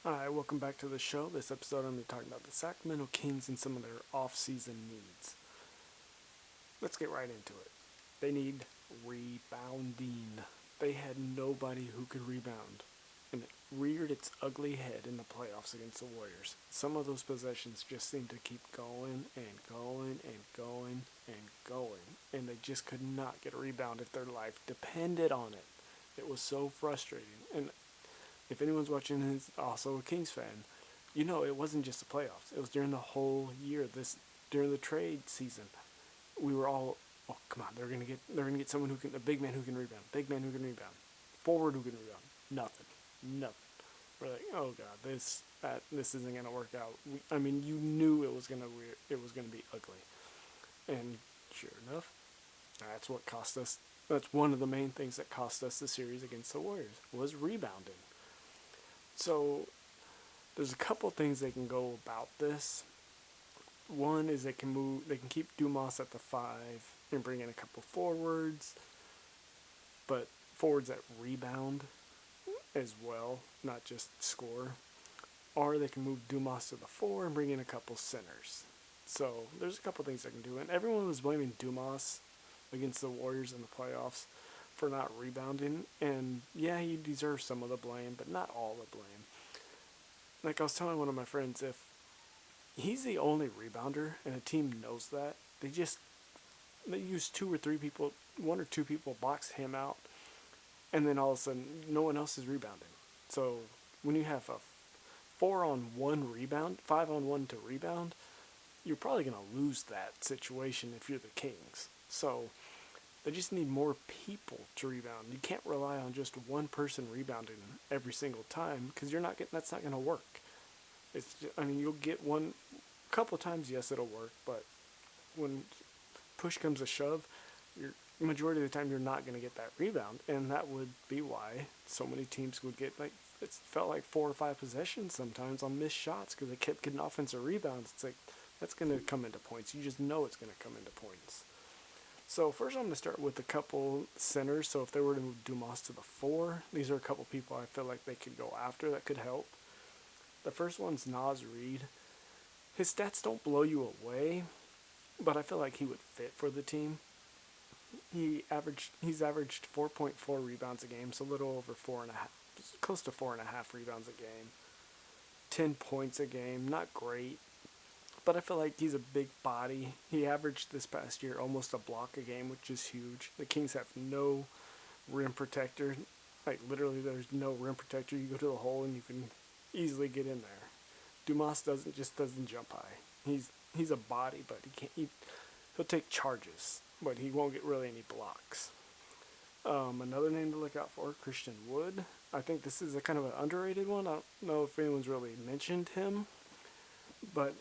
Hi, welcome back to the show. This episode I'm going to be talking about the Sacramento Kings and some of their off-season needs. Let's get right into it. They need rebounding. They had nobody who could rebound, and it reared its ugly head in the playoffs against the Warriors. Some of those possessions just seemed to keep going and going and going and going, and they just could not get a rebound if their life depended on it. It was so frustrating, and if anyone's watching and is also a Kings fan, you know it wasn't just the playoffs. It was during the whole year. During the trade season, we were all, oh come on, they're gonna get someone who can, a big man who can rebound, big man who can rebound, forward who can rebound. Nothing. We're like, oh god, this isn't gonna work out. I mean, you knew it was gonna be ugly, and sure enough, that's what cost us. That's one of the main things that cost us the series against the Warriors was rebounding. So there's a couple things they can go about this. One is they can keep Dumas at the 5 and bring in a couple forwards, but forwards that rebound as well, not just score. Or they can move Dumas to the 4 and bring in a couple centers. So there's a couple things they can do, and everyone was blaming Dumas against the Warriors in the playoffs for not rebounding, and yeah, he deserves some of the blame, but not all the blame. Like I was telling one of my friends, if he's the only rebounder and a team knows that, they use two or three people, one or two people box him out, and then all of a sudden no one else is rebounding. So when you have a 4-on-1 rebound, 5-on-1 to rebound, you're probably going to lose that situation if you're the Kings. So they just need more people to rebound. You can't rely on just one person rebounding every single time because that's not going to work. You'll get one a couple of times, yes, it'll work, but when push comes to shove, you're majority of the time you're not going to get that rebound, and that would be why so many teams would get it felt like 4 or 5 possessions sometimes on missed shots because they kept getting offensive rebounds. It's like that's going to come into points. You just know it's going to come into points. So first I'm going to start with a couple centers. So if they were to move Dumas to the 4, these are a couple people I feel like they could go after that could help. The first one's Naz Reid. His stats don't blow you away, but I feel like he would fit for the team. He's averaged 4.4 rebounds a game, so a little over 4.5, close to 4.5 rebounds a game. 10 points a game, not great, but I feel like he's a big body. He averaged this past year almost a block a game, which is huge. The Kings have no rim protector. Like literally, there's no rim protector. You go to the hole and you can easily get in there. Dumas doesn't jump high. He's a body, but he'll take charges, but he won't get really any blocks. Another name to look out for, Christian Wood. I think this is a kind of an underrated one. I don't know if anyone's really mentioned him, but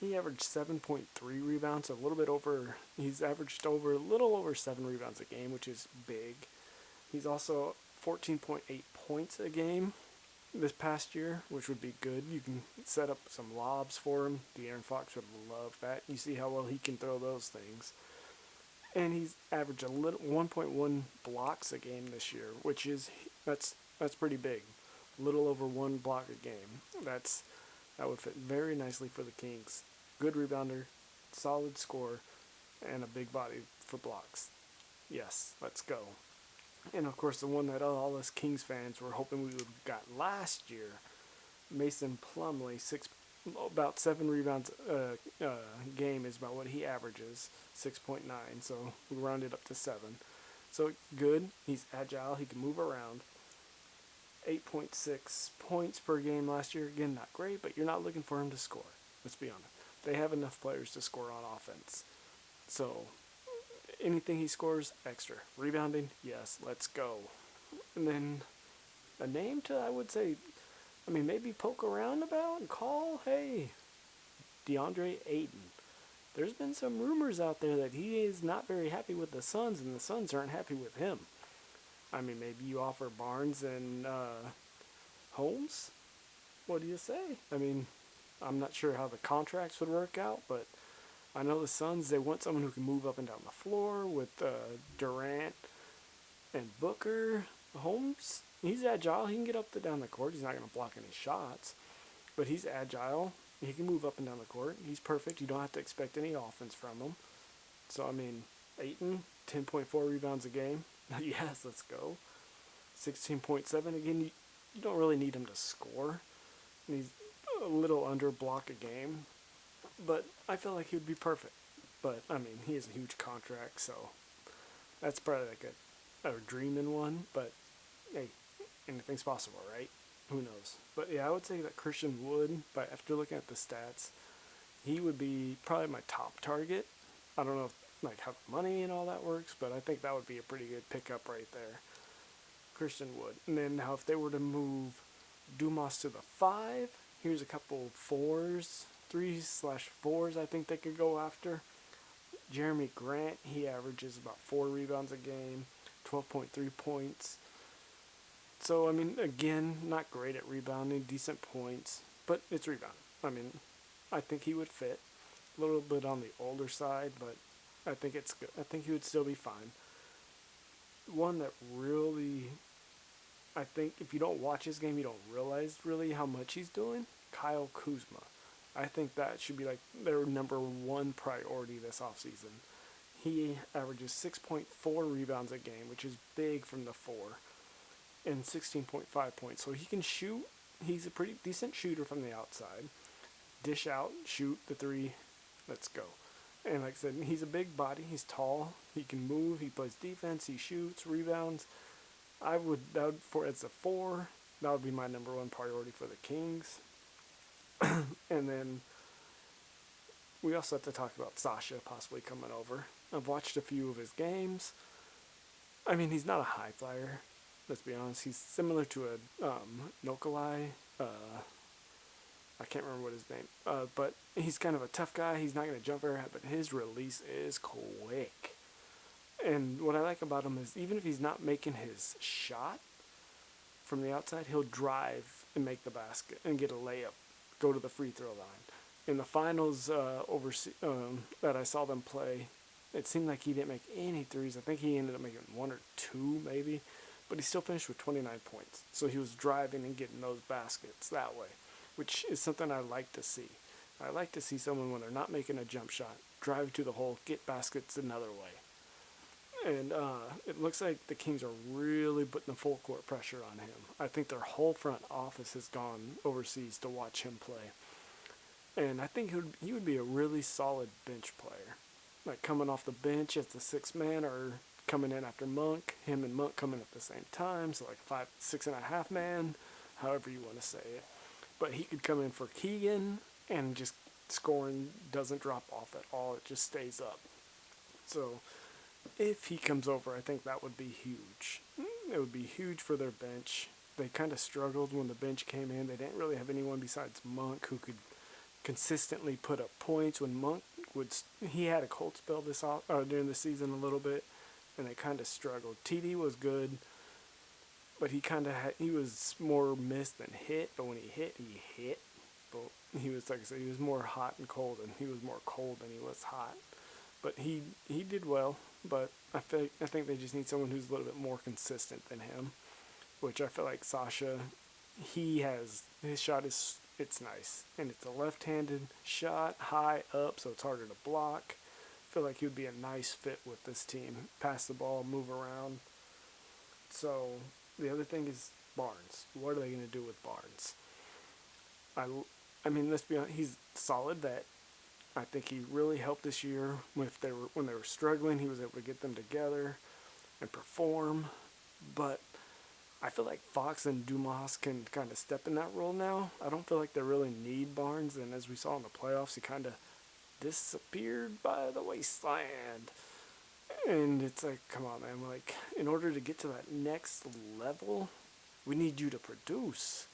he averaged 7.3 rebounds, a little bit over. He's averaged a little over 7 rebounds a game, which is big. He's also 14.8 points a game this past year, which would be good. You can set up some lobs for him. De'Aaron Fox would love that. You see how well he can throw those things. And he's averaged 1.1 blocks a game this year, which is that's pretty big. A little over 1 block a game. That would fit very nicely for the Kings. Good rebounder, solid scorer, and a big body for blocks. Yes, let's go. And of course, the one that all us Kings fans were hoping we would have got last year, Mason Plumlee, about 7 rebounds game is about what he averages, 6.9. So we rounded up to 7. So good. He's agile. He can move around. 8.6 points per game last year. Again, not great, but you're not looking for him to score. Let's be honest. They have enough players to score on offense. So anything he scores, extra. Rebounding, yes, let's go. And then a name to, I would say, maybe poke around about and call, hey, DeAndre Ayton. There's been some rumors out there that he is not very happy with the Suns, and the Suns aren't happy with him. Maybe you offer Barnes and Holmes? What do you say? I'm not sure how the contracts would work out, but I know the Suns, they want someone who can move up and down the floor with Durant and Booker. Holmes he's agile. He can get up and down the court. He's not going to block any shots, but he's agile. He can move up and down the court. He's perfect. You don't have to expect any offense from him. So, I mean, Ayton, 10.4 rebounds a game. Yes, let's go. 16.7. Again, you don't really need him to score. He's a little under block a game. But I feel like he would be perfect. But, I mean, he has a huge contract, so that's probably like a dreaming one. But, hey, anything's possible, right? Who knows? But, yeah, I would say that Christian Wood, but after looking at the stats, he would be probably my top target. I don't know if, like how the money and all that works, but I think that would be a pretty good pickup right there. Christian Wood. And then now if they were to move Dumas to the 5, here's a couple 4s, 3/4s I think they could go after. Jeremy Grant, he averages about 4 rebounds a game, 12.3 points. So, I mean, again, not great at rebounding, decent points, but it's rebounding. I mean, I think he would fit. A little bit on the older side, but I think it's good. I think he would still be fine. One that really, I think if you don't watch his game, you don't realize really how much he's doing. Kyle Kuzma. I think that should be like their number one priority this offseason. He averages 6.4 rebounds a game, which is big from the 4, and 16.5 points. So he can shoot. He's a pretty decent shooter from the outside. Dish out, shoot the 3, let's go. And like I said, he's a big body. He's tall. He can move. He plays defense. He shoots, rebounds. That would for as a 4. That would be my number one priority for the Kings. And then we also have to talk about Sasha possibly coming over. I've watched a few of his games. I mean, he's not a high flyer. Let's be honest. He's similar to a Nokolai. I can't remember what his name. But he's kind of a tough guy. He's not going to jump very high, but his release is quick. And what I like about him is even if he's not making his shot from the outside, he'll drive and make the basket and get a layup, go to the free throw line. In the finals that I saw them play, it seemed like he didn't make any threes. I think he ended up making 1 or 2 maybe, but he still finished with 29 points. So he was driving and getting those baskets that way, which is something I like to see. I like to see someone when they're not making a jump shot, drive to the hole, get baskets another way. And it looks like the Kings are really putting the full court pressure on him. I think their whole front office has gone overseas to watch him play. And I think he would be a really solid bench player. Like coming off the bench as the 6th man or coming in after Monk. Him and Monk coming at the same time. So like 6.5 man, however you want to say it. But he could come in for Keegan and just scoring doesn't drop off at all. It just stays up. So if he comes over, I think that would be huge. It would be huge for their bench. They kind of struggled when the bench came in. They didn't really have anyone besides Monk who could consistently put up points. When Monk he had a cold spell during the season a little bit, and they kind of struggled. TD was good, but he was more missed than hit. But when he hit, he hit. But he was, like I said, he was more hot and cold, and he was more cold than he was hot. But he did well. But I think they just need someone who's a little bit more consistent than him, which I feel like Sasha, his shot it's nice, and it's a left-handed shot, high up, so it's harder to block. I feel like he would be a nice fit with this team. Pass the ball, move around. So the other thing is Barnes. What are they going to do with Barnes? I mean, let's be honest, he's a solid vet. I think he really helped this year when they were struggling. He was able to get them together and perform. But I feel like Fox and Dumas can kind of step in that role now. I don't feel like they really need Barnes. And as we saw in the playoffs, he kind of disappeared by the wasteland. And it's like, come on, man. Like, in order to get to that next level, we need you to produce.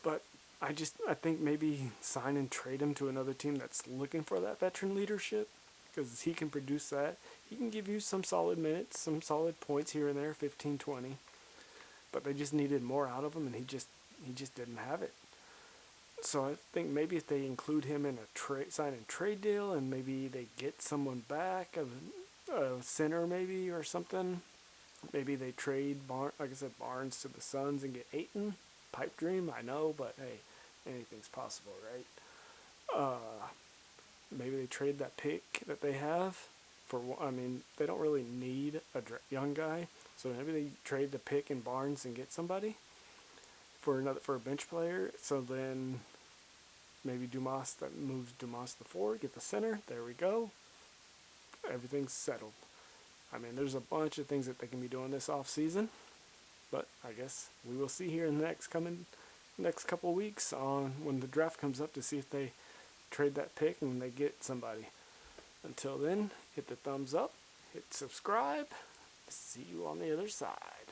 But I think maybe sign and trade him to another team that's looking for that veteran leadership, because he can produce that. He can give you some solid minutes, some solid points here and there, 15, 20. But they just needed more out of him, and he just didn't have it. So I think maybe if they include him in a sign and trade deal, and maybe they get someone back, a center maybe or something, Maybe they trade like I said, Barnes to the Suns and get Ayton. Pipe dream, I know, but hey, anything's possible, right? Maybe they trade that pick that they have for. I mean, they don't really need a young guy, so maybe they trade the pick in Barnes and get somebody for a bench player. So then maybe Dumas, that moves Dumas to 4, get the center. There we go. Everything's settled. I mean, there's a bunch of things that they can be doing this off season, but I guess we will see here in the next couple of weeks on when the draft comes up to see if they trade that pick and when they get somebody. Until then, hit the thumbs up, hit subscribe. See you on the other side.